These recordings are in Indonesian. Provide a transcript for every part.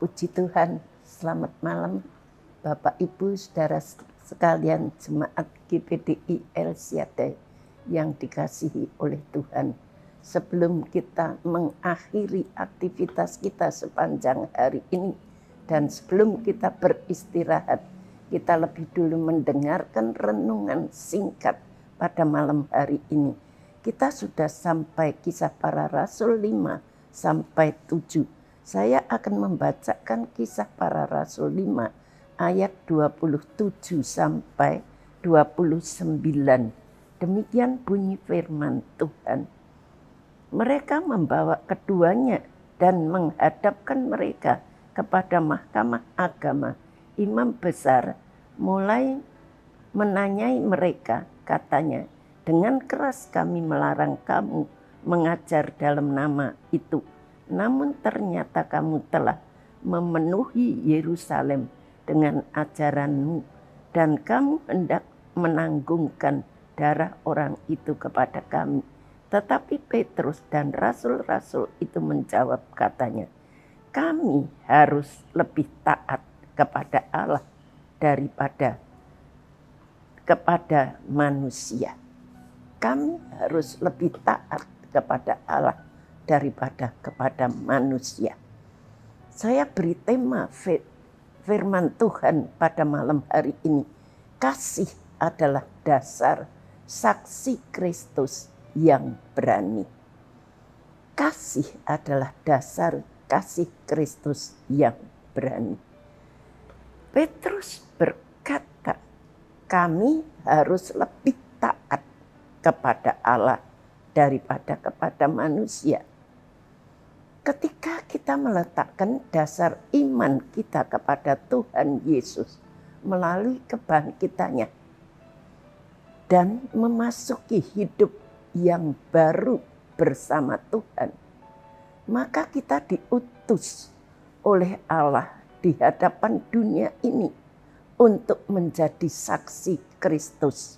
Puji Tuhan, selamat malam Bapak Ibu saudara sekalian jemaat GPDI El Shaddai yang dikasihi oleh Tuhan. Sebelum kita mengakhiri aktivitas kita sepanjang hari ini dan sebelum kita beristirahat, kita lebih dulu mendengarkan renungan singkat pada malam hari ini. Kita sudah sampai Kisah Para Rasul 5 sampai 7. Saya akan membacakan Kisah Para Rasul 5 ayat 27 sampai 29. Demikian bunyi firman Tuhan. Mereka membawa keduanya dan menghadapkan mereka kepada mahkamah agama. Imam besar mulai menanyai mereka, katanya, dengan keras kami melarang kamu mengajar dalam nama itu. Namun ternyata kamu telah memenuhi Yerusalem dengan ajaranmu dan kamu hendak menanggungkan darah orang itu kepada kami. Tetapi Petrus dan rasul-rasul itu menjawab, katanya, kami harus lebih taat kepada Allah daripada kepada manusia. Kami harus lebih taat kepada Allah daripada kepada manusia. Saya beri tema firman Tuhan pada malam hari ini. Kasih adalah dasar saksi Kristus yang berani. Kasih adalah dasar kasih Kristus yang berani. Petrus berkata, kami harus lebih taat kepada Allah daripada kepada manusia. Ketika kita meletakkan dasar iman kita kepada Tuhan Yesus melalui kebangkitannya dan memasuki hidup yang baru bersama Tuhan, maka kita diutus oleh Allah di hadapan dunia ini untuk menjadi saksi Kristus.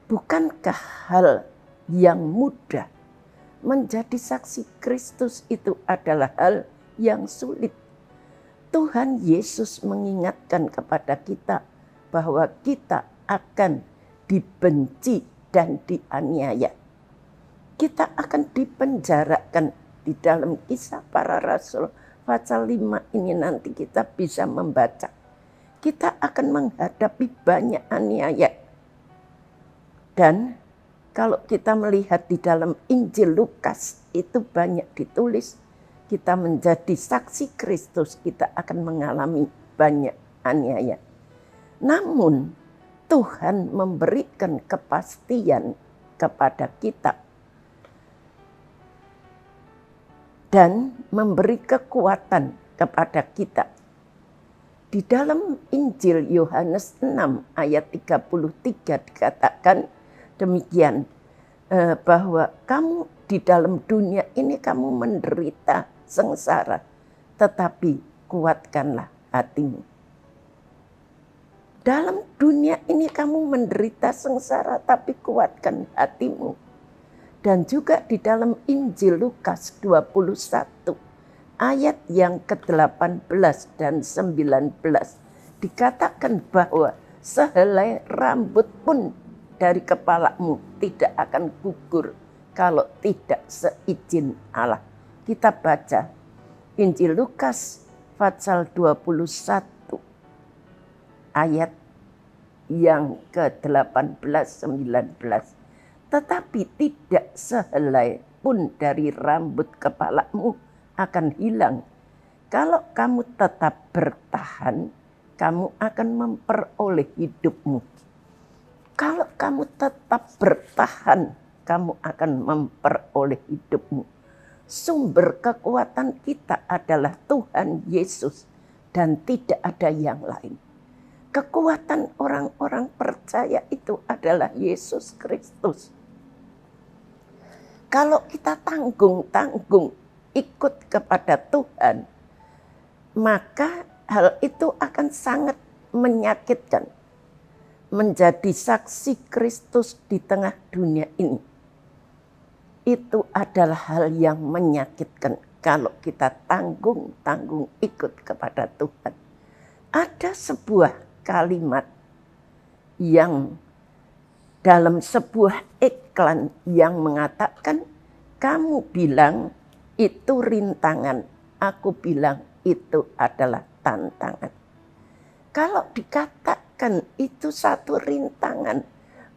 Bukankah hal yang mudah? Menjadi saksi Kristus itu adalah hal yang sulit. Tuhan Yesus mengingatkan kepada kita bahwa kita akan dibenci dan dianiaya. Kita akan dipenjarakan. Di dalam Kisah Para Rasul pasal 5 ini nanti kita bisa membaca. Kita akan menghadapi banyak aniaya. Dan kalau kita melihat di dalam Injil Lukas, itu banyak ditulis, kita menjadi saksi Kristus, kita akan mengalami banyak aniaya. Namun Tuhan memberikan kepastian kepada kita dan memberi kekuatan kepada kita. Di dalam Injil Yohanes 6 ayat 33 dikatakan, demikian, bahwa kamu di dalam dunia ini kamu menderita sengsara, tetapi kuatkanlah hatimu. Dalam dunia ini kamu menderita sengsara, tapi kuatkan hatimu. Dan juga di dalam Injil Lukas 21 ayat yang ke-18 dan 19 dikatakan bahwa sehelai rambut pun dari kepalamu tidak akan gugur kalau tidak seizin Allah. Kita baca Injil Lukas pasal 21 ayat yang ke-18-19. Tetapi tidak sehelai pun dari rambut kepalamu akan hilang. Kalau kamu tetap bertahan, kamu akan memperoleh hidupmu. Kalau kamu tetap bertahan, kamu akan memperoleh hidupmu. Sumber kekuatan kita adalah Tuhan Yesus dan tidak ada yang lain. Kekuatan orang-orang percaya itu adalah Yesus Kristus. Kalau kita tanggung-tanggung ikut kepada Tuhan, maka hal itu akan sangat menyakitkan. Menjadi saksi Kristus di tengah dunia ini, itu adalah hal yang menyakitkan. kalau kita tanggung ikut kepada Tuhan. Ada sebuah kalimat yang dalam sebuah iklan yang mengatakan, kamu bilang itu rintangan, aku bilang itu adalah tantangan. Kalau dikatakan itu satu rintangan,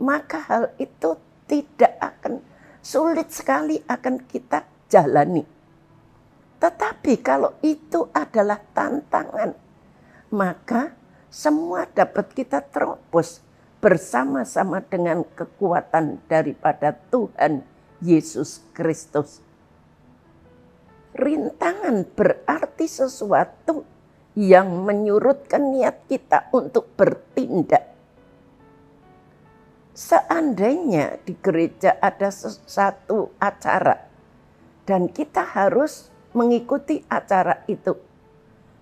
maka hal itu tidak akan sulit sekali akan kita jalani. Tetapi kalau itu adalah tantangan, maka semua dapat kita terobos bersama-sama dengan kekuatan daripada Tuhan Yesus Kristus. Rintangan berarti sesuatu yang menyurutkan niat kita untuk bertindak. Seandainya di gereja ada satu acara dan kita harus mengikuti acara itu,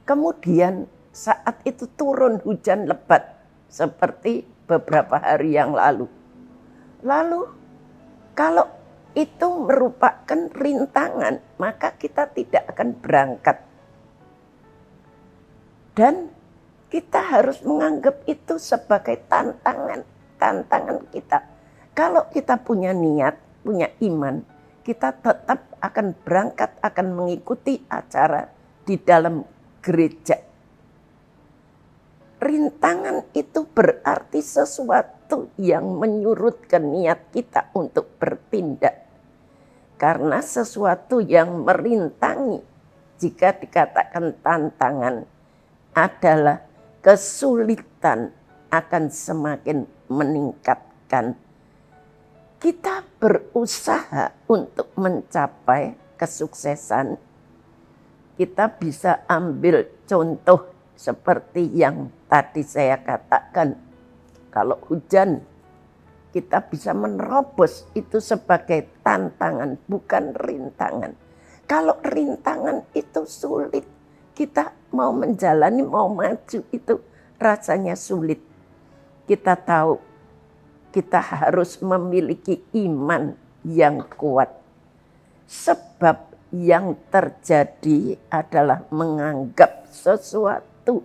kemudian saat itu turun hujan lebat seperti beberapa hari yang lalu. Lalu kalau itu merupakan rintangan, maka kita tidak akan berangkat. Dan kita harus menganggap itu sebagai tantangan kita. Kalau kita punya niat, punya iman, kita tetap akan berangkat, akan mengikuti acara di dalam gereja. Rintangan itu berarti sesuatu yang menyurutkan niat kita untuk bertindak. Karena sesuatu yang merintangi, jika dikatakan tantangan, adalah kesulitan akan semakin meningkatkan. Kita berusaha untuk mencapai kesuksesan. Kita bisa ambil contoh seperti yang tadi saya katakan. Kalau hujan, kita bisa menerobos itu sebagai tantangan, bukan rintangan. Kalau rintangan itu sulit, kita mau menjalani, mau maju itu rasanya sulit. Kita tahu kita harus memiliki iman yang kuat. Sebab yang terjadi adalah menganggap sesuatu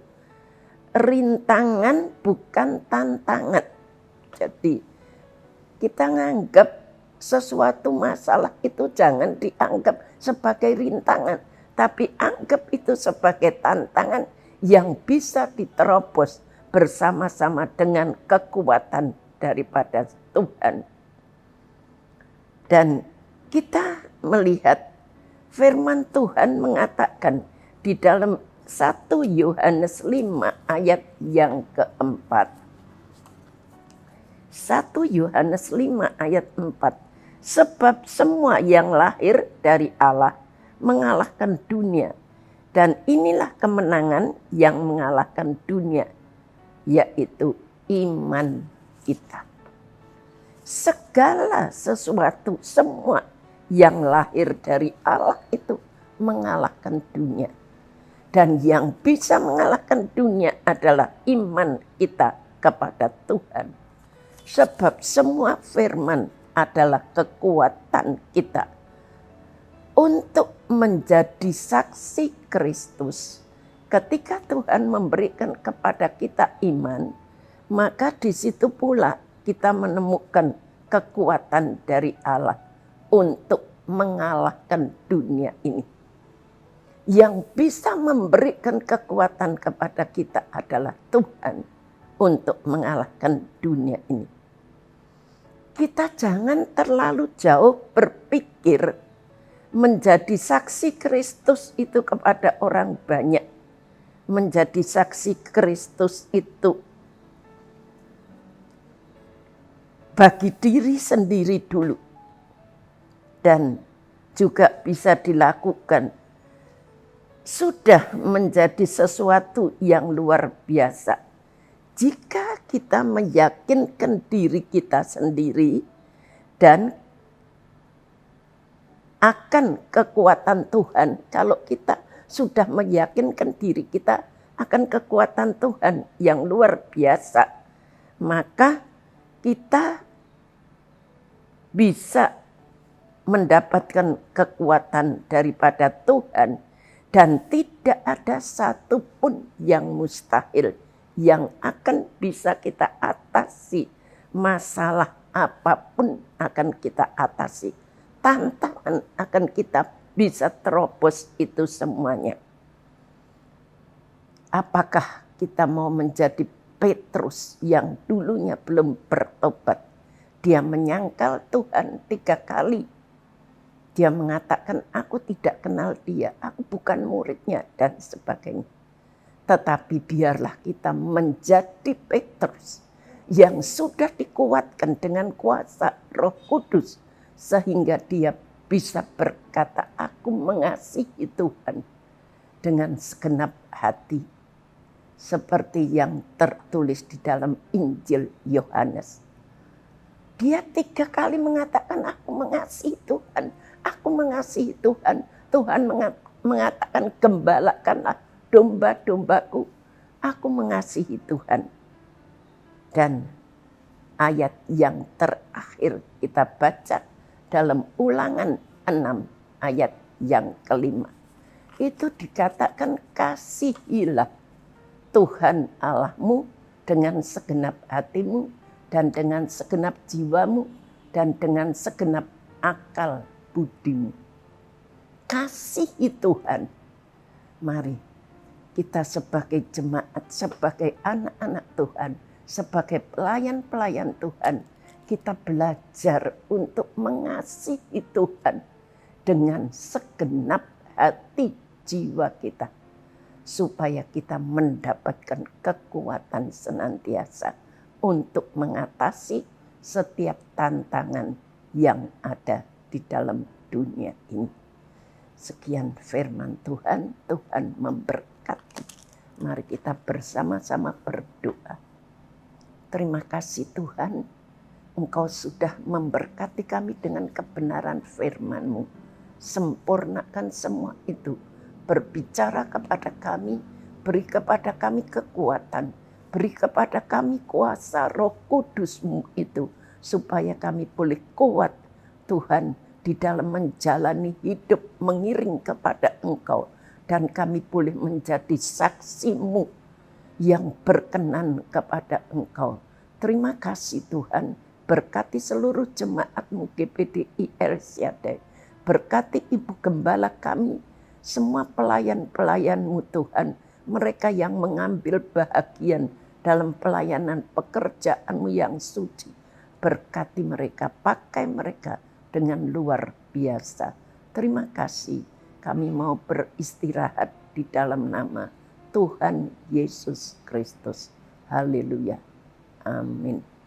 rintangan bukan tantangan. Jadi kita menganggap sesuatu masalah itu jangan dianggap sebagai rintangan. Tapi anggap itu sebagai tantangan yang bisa diterobos bersama-sama dengan kekuatan daripada Tuhan. Dan kita melihat firman Tuhan mengatakan di dalam 1 Yohanes 5 ayat yang keempat. 1 Yohanes 5 ayat 4. Sebab semua yang lahir dari Allah mengalahkan dunia. Dan inilah kemenangan yang mengalahkan dunia, yaitu iman kita. Segala sesuatu, semua yang lahir dari Allah itu mengalahkan dunia. Dan yang bisa mengalahkan dunia adalah iman kita kepada Tuhan. Sebab semua firman adalah kekuatan kita untuk menjadi saksi Kristus. Ketika Tuhan memberikan kepada kita iman, maka di situ pula kita menemukan kekuatan dari Allah untuk mengalahkan dunia ini. Yang bisa memberikan kekuatan kepada kita adalah Tuhan untuk mengalahkan dunia ini. Kita jangan terlalu jauh berpikir menjadi saksi Kristus itu kepada orang banyak. Menjadi saksi Kristus itu bagi diri sendiri dulu. Dan juga bisa dilakukan. Sudah menjadi sesuatu yang luar biasa. Jika kita meyakinkan diri kita sendiri dan akan kekuatan Tuhan. Kalau kita sudah meyakinkan diri kita akan kekuatan Tuhan yang luar biasa, maka kita bisa mendapatkan kekuatan daripada Tuhan, dan tidak ada satupun yang mustahil yang akan bisa kita atasi. Masalah apapun akan kita atasi. Tantangan akan kita bisa terobos itu semuanya. Apakah kita mau menjadi Petrus yang dulunya belum bertobat? Dia menyangkal Tuhan 3 kali. Dia mengatakan, aku tidak kenal dia, aku bukan muridnya, dan sebagainya. Tetapi biarlah kita menjadi Petrus yang sudah dikuatkan dengan kuasa Roh Kudus, sehingga dia bisa berkata, aku mengasihi Tuhan dengan segenap hati. Seperti yang tertulis di dalam Injil Yohanes. Dia 3 kali mengatakan, aku mengasihi Tuhan, aku mengasihi Tuhan. Tuhan mengatakan, gembalakanlah domba-dombaku, aku mengasihi Tuhan. Dan ayat yang terakhir kita baca dalam Ulangan 6 ayat yang kelima. Itu dikatakan, kasihilah Tuhan Allahmu dengan segenap hatimu, dan dengan segenap jiwamu, dan dengan segenap akal budimu. Kasihi Tuhan. Mari kita sebagai jemaat, sebagai anak-anak Tuhan, sebagai pelayan-pelayan Tuhan, kita belajar untuk mengasihi Tuhan dengan segenap hati jiwa kita, supaya kita mendapatkan kekuatan senantiasa untuk mengatasi setiap tantangan yang ada di dalam dunia ini. Sekian firman Tuhan, Tuhan memberkati. Mari kita bersama-sama berdoa. Terima kasih Tuhan, Engkau sudah memberkati kami dengan kebenaran firman-Mu. Sempurnakan semua itu. Berbicara kepada kami, beri kepada kami kekuatan, beri kepada kami kuasa Roh Kudus-Mu itu, supaya kami boleh kuat Tuhan di dalam menjalani hidup mengiring kepada Engkau, dan kami boleh menjadi saksi-Mu yang berkenan kepada Engkau. Terima kasih Tuhan, berkati seluruh jemaat-Mu GPDI El Shaddai, berkati Ibu Gembala kami, semua pelayan-pelayan-Mu Tuhan, mereka yang mengambil bahagian dalam pelayanan pekerjaan-Mu yang suci. Berkati mereka, pakai mereka dengan luar biasa. Terima kasih, kami mau beristirahat di dalam nama Tuhan Yesus Kristus. Haleluya. Amin.